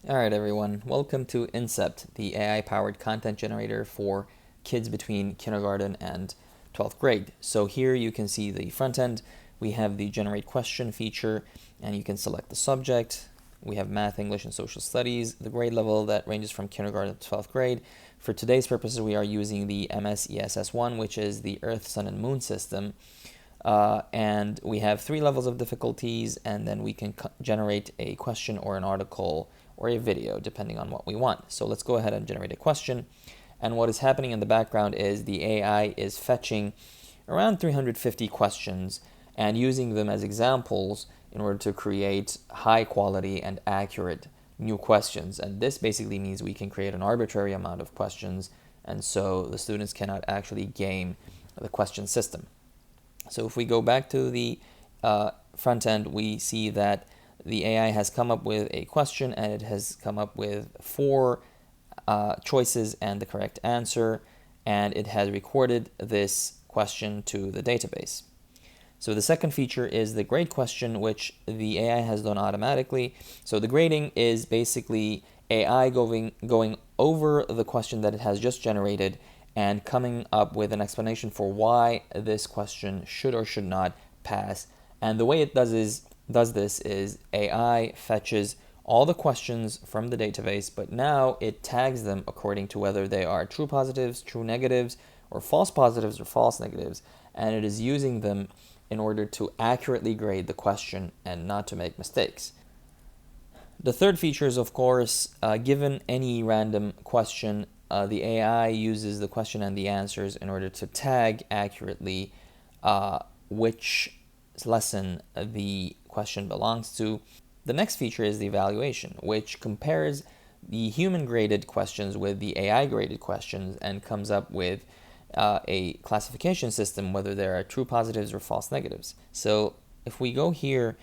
Alright everyone, welcome to Incept, the AI-powered content generator for kids between kindergarten and 12th grade. So here you can see the front end. We have the generate question feature, and you can select the subject. We have math, English, and social studies, the grade level that ranges from kindergarten to 12th grade. For today's purposes, we are using the MSESS1, which is the Earth, Sun, and Moon system. And we have 3 levels of difficulties, and then we can generate a question or an article or a video depending on what we want. So let's go ahead and generate a question. And what is happening in the background is the AI is fetching around 350 questions and using them as examples in order to create high quality and accurate new questions. And this basically means we can create an arbitrary amount of questions, and so the students cannot actually game the question system. So if we go back to the front end, we see that the AI has come up with a question, and it has come up with 4 choices and the correct answer, and it has recorded this question to the database. So the second feature is the grade question, which the AI has done automatically. So the grading is basically AI going over the question that it has just generated and coming up with an explanation for why this question should or should not pass. And the way it does this is AI fetches all the questions from the database, but now it tags them according to whether they are true positives, true negatives, or false positives or false negatives, and it is using them in order to accurately grade the question and not to make mistakes. The third feature is, of course, given any random question, the AI uses the question and the answers in order to tag accurately which lesson the question belongs to. The next feature is the evaluation, which compares the human graded questions with the AI graded questions and comes up with a classification system, whether there are true positives or false negatives. So if we go here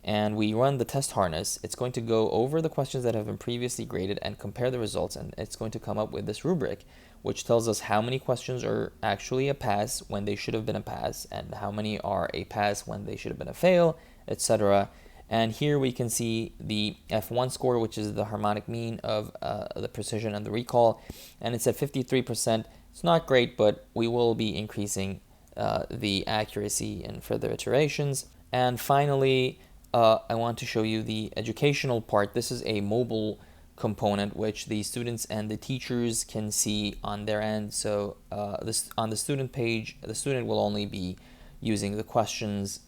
and we run the test harness, it's going to go over the questions that have been previously graded and compare the results, and it's going to come up with this rubric, which tells us how many questions are actually a pass when they should have been a pass, and how many are a pass when they should have been a fail, etc. And here we can see the F1 score, which is the harmonic mean of the precision and the recall, and it's at 53%. It's not great, but we will be increasing the accuracy in further iterations. And finally, I want to show you the educational part. This is a mobile component which the students and the teachers can see on their end. So on the student page, the student will only be using the questions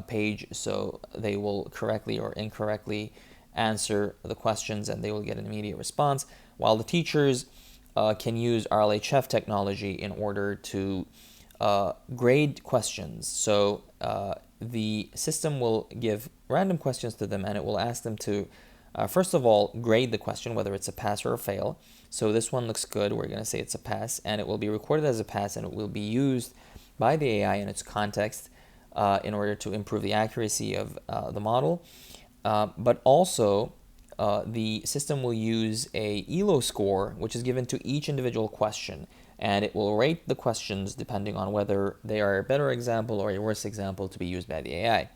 page, so they will correctly or incorrectly answer the questions and they will get an immediate response, while the teachers can use RLHF technology in order to grade questions. So the system will give random questions to them, and it will ask them to first of all grade the question, whether it's a pass or a fail. So this one looks good, we're going to say it's a pass, and it will be recorded as a pass, and it will be used by the AI in its context in order to improve the accuracy of the model. But also the system will use a ELO score, which is given to each individual question, and it will rate the questions depending on whether they are a better example or a worse example to be used by the AI.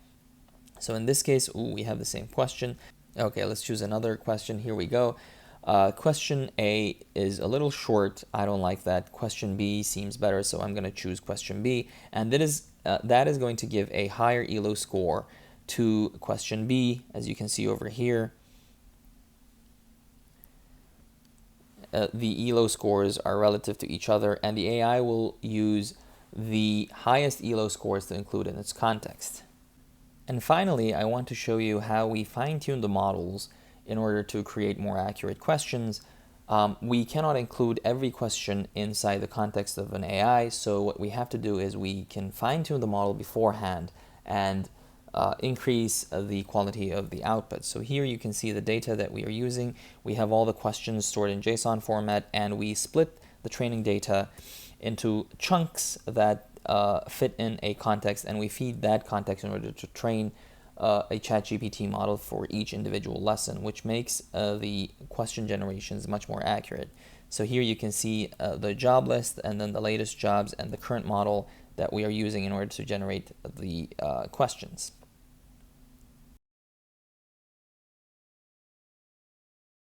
So in this case, we have the same question. Okay, let's choose another question. Here we go. Question A is a little short. I don't like that. Question B seems better, so I'm going to choose question B. And that is going to give a higher ELO score to question B, as you can see over here. The ELO scores are relative to each other, and the AI will use the highest ELO scores to include in its context. And finally, I want to show you how we fine-tune the models in order to create more accurate questions. We cannot include every question inside the context of an AI, so what we have to do is we can fine-tune the model beforehand and increase the quality of the output. So here you can see the data that we are using. We have all the questions stored in JSON format, and we split the training data into chunks that fit in a context, and we feed that context in order to train a ChatGPT model for each individual lesson, which makes the question generations much more accurate. So here you can see the job list and then the latest jobs and the current model that we are using in order to generate the questions.